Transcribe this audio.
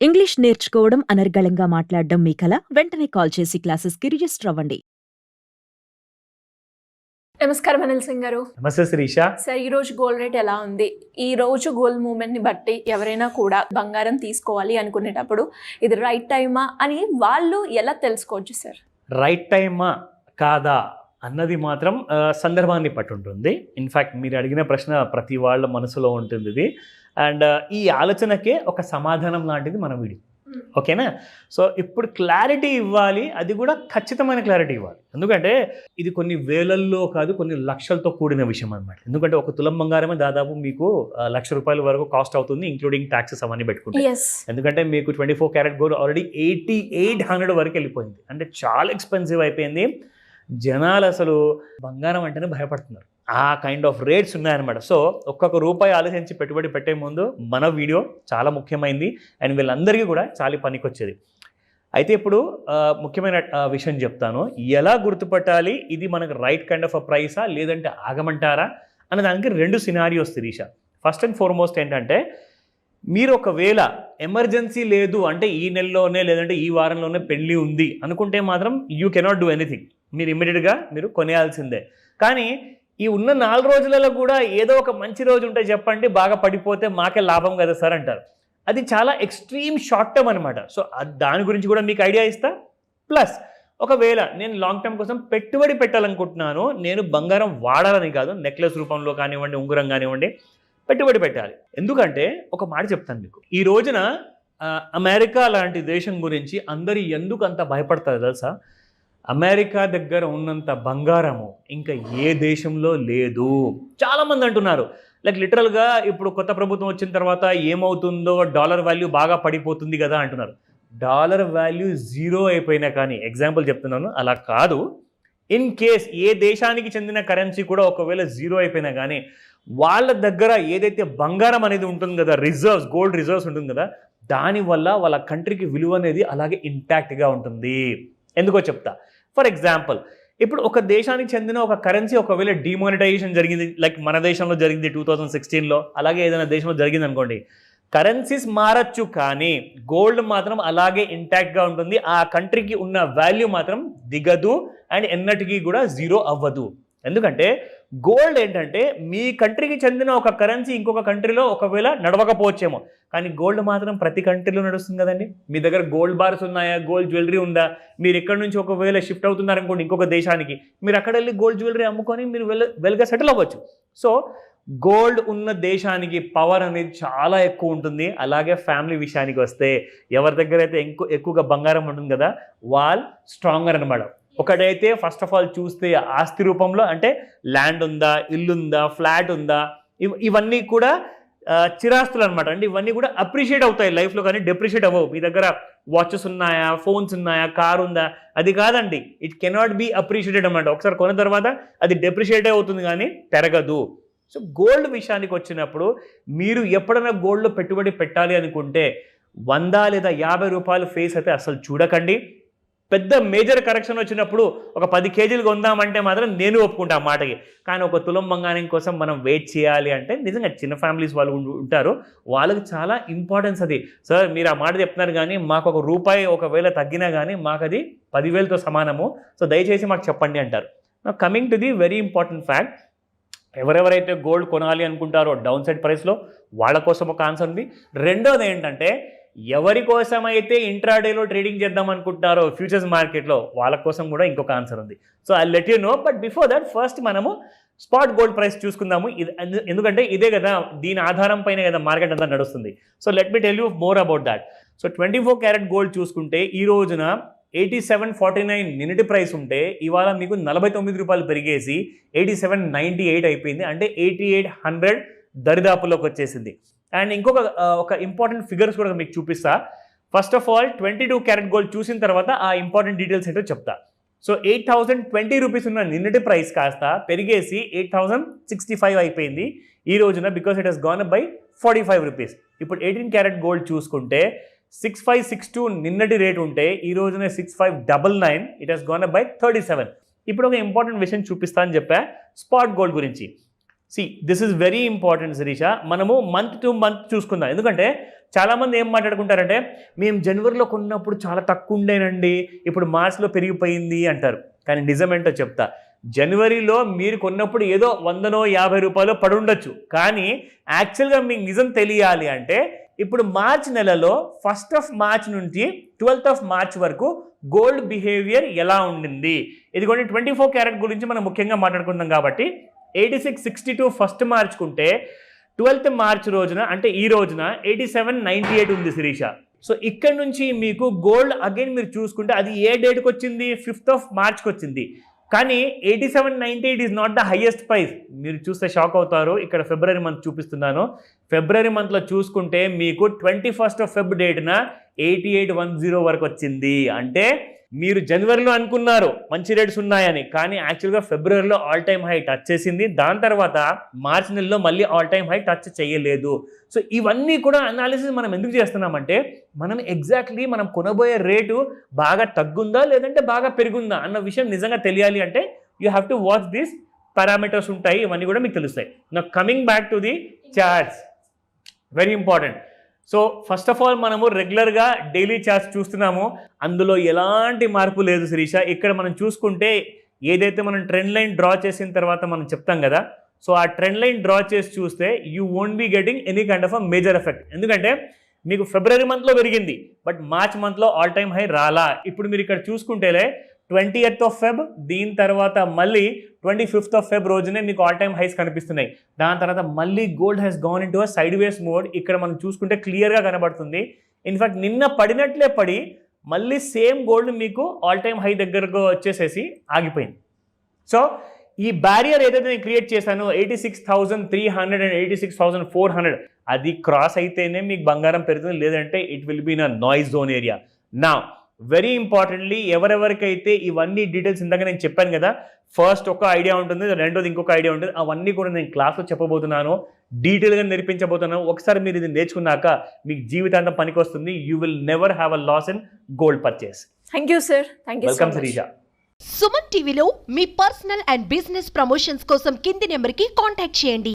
English నేర్చుకోవడం, అనర్గళంగా మాట్లాడడం మీ కల? వెంటనే కాల్ చేసి క్లాసెస్‌కి రిజిస్టర్ అవ్వండి. నమస్కారం అనిల్ సింగ్ గారు. నమస్తే శిరీష. సార్, ఈ రోజు గోల్డ్ రేట్ ఎలా ఉంది? ఈ రోజు గోల్డ్ మూవ్మెంట్ని బట్టి ఎవరైనా కూడా బంగారం తీసుకోవాలి అనుకునేటప్పుడు ఇది రైట్ టైమా అని వాళ్ళు ఎలా తెలుసుకోవచ్చు సార్? రైట్ టైమా కాదా అన్నది మాత్రం సందర్భాన్ని పట్టి ఉంటుంది. ఇన్ఫ్యాక్ట్ మీరు అడిగిన ప్రశ్న ప్రతి వాళ్ళ మనసులో ఉంటుంది ఇది. అండ్ ఈ ఆలోచనకే ఒక సమాధానం లాంటిది మన వీడియో. ఓకేనా? సో ఇప్పుడు క్లారిటీ ఇవ్వాలి, అది కూడా ఖచ్చితమైన క్లారిటీ ఇవ్వాలి. ఎందుకంటే ఇది కొన్ని వేలల్లో కాదు, కొన్ని లక్షలతో కూడిన విషయం అనమాట. ఎందుకంటే ఒక తులం బంగారమే దాదాపు మీకు ₹1,00,000 వరకు కాస్ట్ అవుతుంది, ఇంక్లూడింగ్ ట్యాక్సెస్ అవన్నీ పెట్టుకుంటే. ఎందుకంటే మీకు 24 క్యారెట్ గోల్డ్ ఆల్రెడీ 8800 వరకు వెళ్ళిపోయింది. అంటే చాలా ఎక్స్పెన్సివ్ అయిపోయింది. జనాలు అసలు బంగారం అంటేనే భయపడుతున్నారు. ఆ కైండ్ ఆఫ్ రేట్స్ ఉన్నాయన్నమాట. సో ఒక్కొక్క రూపాయి ఆలోచించి పెట్టుబడి పెట్టే ముందు మన వీడియో చాలా ముఖ్యమైనది అండ్ వీళ్ళందరికీ కూడా చాలా పనికొచ్చేది. అయితే ఇప్పుడు ముఖ్యమైన విషయం చెప్తాను. ఎలా గుర్తుపట్టాలి ఇది మనకు రైట్ కైండ్ ఆఫ్ అ ప్రైసా లేదంటే ఆగమంటారా అన్న దానికి 2 scenarios Shirisha. First and foremost ఏంటంటే, మీరు ఒకవేళ ఎమర్జెన్సీ లేదు అంటే ఈ నెలలోనే లేదంటే ఈ వారంలోనే పెళ్ళి ఉంది అనుకుంటే మాత్రం యూ కెనాట్ డూ ఎనీథింగ్. మీరు ఇమ్మీడియట్గా మీరు కొనేయాల్సిందే. కానీ ఈ ఉన్న 4 రోజులలో కూడా ఏదో ఒక మంచి రోజు ఉంటే చెప్పండి, బాగా పడిపోతే మాకే లాభం కదా సార్ అంటారు. అది చాలా ఎక్స్ట్రీమ్ షార్ట్ టర్మ్ అనమాట. సో దాని గురించి కూడా మీకు ఐడియా ఇస్తా. ప్లస్ ఒకవేళ నేను లాంగ్ టర్మ్ కోసం పెట్టుబడి పెట్టాలనుకుంటున్నాను, నేను బంగారం వాడాలని కాదు, నెక్లెస్ రూపంలో కానివ్వండి, ఉంగరం కానివ్వండి, పెట్టుబడి పెట్టాలి. ఎందుకంటే ఒక మాట చెప్తాను మీకు. ఈ రోజున అమెరికా లాంటి దేశం గురించి అందరూ ఎందుకు అంత భయపడతారు తెలుసా? అమెరికా దగ్గర ఉన్నంత బంగారము ఇంకా ఏ దేశంలో లేదు. చాలామంది అంటున్నారు లైక్ లిటరల్గా ఇప్పుడు కొత్త ప్రభుత్వం వచ్చిన తర్వాత ఏమవుతుందో, డాలర్ వాల్యూ బాగా పడిపోతుంది కదా అంటున్నారు. డాలర్ వాల్యూ 0 అయిపోయినా కానీ, ఎగ్జాంపుల్ చెప్తున్నాను, అలా కాదు. ఇన్ కేస్ ఏ దేశానికి చెందిన కరెన్సీ కూడా ఒకవేళ 0 అయిపోయినా కానీ వాళ్ళ దగ్గర ఏదైతే బంగారం అనేది ఉంటుంది కదా, రిజర్వ్స్, గోల్డ్ రిజర్వ్స్ ఉంటుంది కదా, దానివల్ల వాళ్ళ కంట్రీకి విలువ అనేది అలాగే ఇంటాక్ట్గా ఉంటుంది. ఎందుకో చెప్తా. ఫర్ ఎగ్జాంపుల్, ఇప్పుడు ఒక దేశానికి చెందిన ఒక కరెన్సీ ఒకవేళ డిమానిటైజేషన్ జరిగింది, లైక్ మన దేశంలో జరిగింది 2016లో, అలాగే ఏదైనా దేశంలో జరిగింది అనుకోండి, కరెన్సీస్ మారచ్చు కానీ గోల్డ్ మాత్రం అలాగే ఇంటాక్ట్గా ఉంటుంది. ఆ కంట్రీకి ఉన్న వాల్యూ మాత్రం దిగదు అండ్ ఎన్నటికీ కూడా 0 అవ్వదు. ఎందుకంటే గోల్డ్ ఏంటంటే మీ కంట్రీకి చెందిన ఒక కరెన్సీ ఇంకొక కంట్రీలో ఒకవేళ నడవకపోవచ్చేమో, కానీ గోల్డ్ మాత్రం ప్రతి కంట్రీలో నడుస్తుంది కదండి. మీ దగ్గర గోల్డ్ బార్స్ ఉన్నాయా, గోల్డ్ జ్యువెలరీ ఉందా, మీరు ఎక్కడి నుంచి ఒకవేళ షిఫ్ట్ అవుతున్నారనుకోండి ఇంకొక దేశానికి, మీరు అక్కడ వెళ్ళి గోల్డ్ జ్యువెలరీ అమ్ముకొని మీరు వెల్గా సెటిల్ అవ్వచ్చు. సో గోల్డ్ ఉన్న దేశానికి పవర్ అనేది చాలా ఎక్కువ ఉంటుంది. అలాగే ఫ్యామిలీ విషయానికి వస్తే ఎవరి దగ్గర అయితే ఎక్కువగా బంగారం ఉంటుంది కదా, వాళ్ళు స్ట్రాంగర్ అనమాట. ఒకటైతే ఫస్ట్ ఆఫ్ ఆల్ చూస్తే ఆస్తి రూపంలో, అంటే ల్యాండ్ ఉందా, ఇల్లుందా, ఫ్లాట్ ఉందా, ఇవన్నీ కూడా చిరాస్తులు అనమాట. అంటే ఇవన్నీ కూడా అప్రిషియేట్ అవుతాయి లైఫ్లో, కానీ డెప్రిషియేట్ అవ్వవు. మీ దగ్గర వాచెస్ ఉన్నాయా, ఫోన్స్ ఉన్నాయా, కార్ ఉందా, అది కాదండి. ఇట్ కెనాట్ బి అప్రిషియేటెడ్ అనమాట. ఒకసారి కొన్న తర్వాత అది డెప్రిషియేట్ అవుతుంది కానీ పెరగదు. సో గోల్డ్ విషయానికి వచ్చినప్పుడు మీరు ఎప్పుడైనా గోల్డ్లో పెట్టుబడి పెట్టాలి అనుకుంటే 100 లేదా ₹50 ఫేస్ అయితే అసలు చూడకండి. పెద్ద మేజర్ కరెక్షన్ వచ్చినప్పుడు ఒక 10 కేజీలు కొందామంటే మాత్రం నేను ఒప్పుకుంటా ఆ మాటకి. కానీ ఒక తులం బంగారం కోసం మనం వెయిట్ చేయాలి అంటే నిజంగా చిన్న ఫ్యామిలీస్ వాళ్ళు ఉంటారు, వాళ్ళకి చాలా ఇంపార్టెన్స్ అది. సార్ మీరు ఆ మాట చెప్తున్నారు కానీ మాకు ₹1 ఒకవేళ తగ్గినా కానీ మాకు అది 10,000తో సమానము, సో దయచేసి మాకు చెప్పండి అంటారు. Coming to the very important fact, ఎవరెవరైతే గోల్డ్ కొనాలి అనుకుంటారో డౌన్ సైడ్ ప్రైస్లో, వాళ్ళ కోసం ఒక ఆన్సర్ ఉంది. రెండోది ఏంటంటే, ఎవరి కోసమైతే ఇంట్రాడేలో ట్రేడింగ్ చేద్దాం అనుకుంటున్నారో ఫ్యూచర్స్ మార్కెట్లో, వాళ్ళ కోసం కూడా ఇంకొక ఆన్సర్ ఉంది. So I let you know. But before that first మనము స్పాట్ గోల్డ్ ప్రైస్ చూసుకుందాము. ఎందుకంటే ఇదే కదా, దీని ఆధారం పైన కదా మార్కెట్ అంతా నడుస్తుంది. So let me tell you more about that. So 24 carat gold చూసుకుంటే ఈ రోజున 87.49 నిన్నటి ప్రైస్ ఉంటే ఇవాళ మీకు ₹49 పెరిగేసి 87.98 అయిపోయింది. అంటే 8800 దరిదాపులోకి వచ్చేసింది. అండ్ ఇంకొక ఇంపార్టెంట్ ఫిగర్స్ కూడా మీకు చూపిస్తా. First of all 22 carat gold చూసిన తర్వాత ఆ ఇంపార్టెంట్ డీటెయిల్స్ ఏంటో చెప్తా. సో ₹8,020 ఉన్న నిన్నటి ప్రైస్ కాస్త పెరిగేసి ₹8,065 అయిపోయింది ఈ రోజున, because it has gone up by ₹45. ఇప్పుడు 18 క్యారెట్ గోల్డ్ చూసుకుంటే 6562 నిన్నటి రేట్ ఉంటే ఈ రోజున 6599, it has gone up by 37. ఇప్పుడు ఒక ఇంపార్టెంట్ విషయం చూపిస్తా అని చెప్పా స్పాట్ గోల్డ్ గురించి. This is very important Shirisha. మనము మంత్ టు మంత్ చూసుకుందాం. ఎందుకంటే చాలామంది ఏం మాట్లాడుకుంటారంటే మేము జనవరిలో కొన్నప్పుడు చాలా తక్కువ ఉండేనండి, ఇప్పుడు మార్చ్లో పెరిగిపోయింది అంటారు. కానీ నిజమేంటో చెప్తా. జనవరిలో మీరు కొన్నప్పుడు ఏదో 100-50 రూపాయలు పడి ఉండొచ్చు. కానీ యాక్చువల్గా మీకు నిజం తెలియాలి అంటే ఇప్పుడు మార్చ్ నెలలో 1st మార్చ్ నుంచి 12th మార్చ్ వరకు గోల్డ్ బిహేవియర్ ఎలా ఉండింది. ఇది కొన్ని 24 క్యారెట్ గురించి మనం ముఖ్యంగా మాట్లాడుకుందాం కాబట్టి 8662 1st మార్చ్ కుంటే 12th మార్చ్ రోజున అంటే ఈ రోజున 8798 ఉంది శిరీష. సో ఇక్కడ నుంచి మీకు గోల్డ్ అగైన్ మీరు చూసుకుంటే అది ఏ డేట్కి వచ్చింది, 5th మార్చ్కి వచ్చింది. కానీ 8798 is not the highest price. మీరు చూస్తే షాక్ అవుతారు. ఇక్కడ ఫిబ్రవరి మంత్ చూపిస్తున్నాను. ఫిబ్రవరి మంత్లో చూసుకుంటే మీకు 21st ఫెబ్ డేట్న 8810 వరకు వచ్చింది. అంటే మీరు జనవరిలో అనుకున్నారు మంచి రేట్స్ ఉన్నాయని, కానీ యాక్చువల్గా ఫిబ్రవరిలో ఆల్ టైమ్ హై టచ్ చేసింది. దాని తర్వాత మార్చ్ నెలలో మళ్ళీ ఆల్ టైమ్ హై టచ్ చేయలేదు. సో ఇవన్నీ కూడా అనాలిసిస్ మనం ఎందుకు చేస్తున్నామంటే మనం ఎగ్జాక్ట్లీ మనం కొనబోయే రేటు బాగా తగ్గుందా లేదంటే బాగా పెరుగుందా అన్న విషయం నిజంగా తెలియాలి అంటే you have to watch this parameters ఉంటాయి. ఇవన్నీ కూడా మీకు తెలుస్తాయి. నా coming back to the charts, very important. So first of all మనము రెగ్యులర్గా డైలీ చార్ట్స్ చూస్తున్నాము. అందులో ఎలాంటి మార్పు లేదు శిరీష. ఇక్కడ మనం చూసుకుంటే ఏదైతే మనం ట్రెండ్ లైన్ డ్రా చేసిన తర్వాత మనం చెప్తాం కదా, సో ఆ ట్రెండ్ లైన్ డ్రా చేసి చూస్తే you won't be getting any kind of a major effect. ఎందుకంటే మీకు ఫిబ్రవరి మంత్లో పెరిగింది, బట్ మార్చ్ మంత్లో ఆల్ టైమ్ హై రాలా. ఇప్పుడు మీరు ఇక్కడ చూసుకుంటేలే 20th ఫెబ్, దీని తర్వాత మళ్ళీ 25th ఫెబ్ రోజునే మీకు ఆల్ టైమ్ హైస్ కనిపిస్తున్నాయి. దాని తర్వాత మళ్ళీ gold has gone in to a side ways mode. ఇక్కడ మనం చూసుకుంటే క్లియర్గా కనబడుతుంది. ఇన్ఫాక్ట్ నిన్న పడినట్లే పడి మళ్ళీ సేమ్ గోల్డ్ మీకు ఆల్ టైమ్ హై దగ్గరకు వచ్చేసేసి ఆగిపోయింది. సో ఈ బ్యారియర్ ఏదైతే నేను క్రియేట్ చేశానో 86,300 అండ్ 86,400 అది క్రాస్ అయితేనే మీకు బంగారం పెరుగుతుంది, లేదంటే it will be in a noise zone area. నా వెరీ ఇంపార్టెంట్లీ ఎవరెవరికైతే ఇవన్నీ డీటెయిల్స్ ఇందాక నేను చెప్పాను కదా, ఫస్ట్ ఒక ఐడియా ఉంటుంది, రెండోది ఇంకొక ఐడియా ఉంటుంది. అవన్నీ కూడా నేను క్లాస్లో చెప్పబోతున్నాను, డీటెయిల్గా నేర్పించబోతున్నాను. ఒకసారి మీరు ఇది నేర్చుకున్నాక మీకు జీవితాంతం పనికి వస్తుంది. You will never have a loss in gold purchase. Thank you sir. Welcome Shirisha. Suman టీవీలో మీ పర్సనల్ అండ్ బిజినెస్ ప్రమోషన్స్ కోసం కింది నెంబర్కి కాంటాక్ట్ చేయండి.